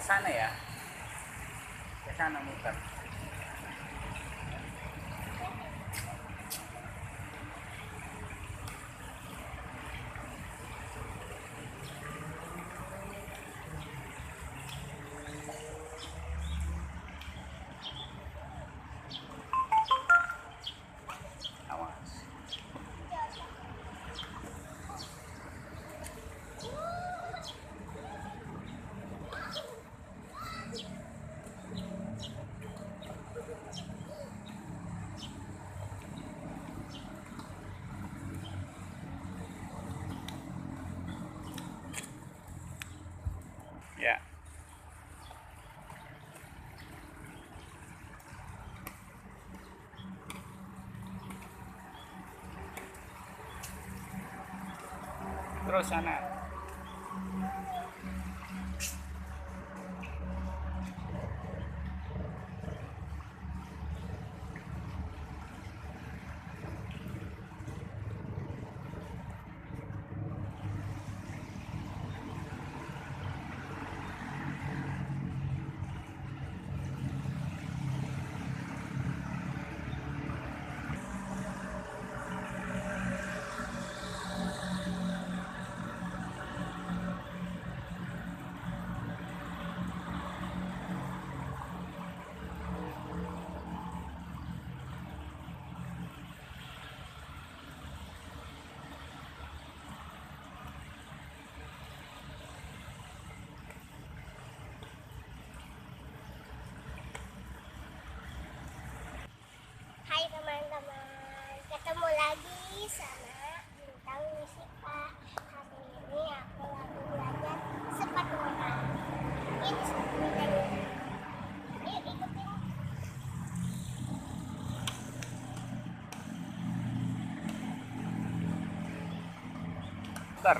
sana ya, ke sana muter. Awas. Ya. Terus sana. Hai teman-teman, ketemu lagi sama Bintang Musika. Hari ini aku lagi belajar sepatu renang. Ini sepatu renang. Yuk ikutin. Putar.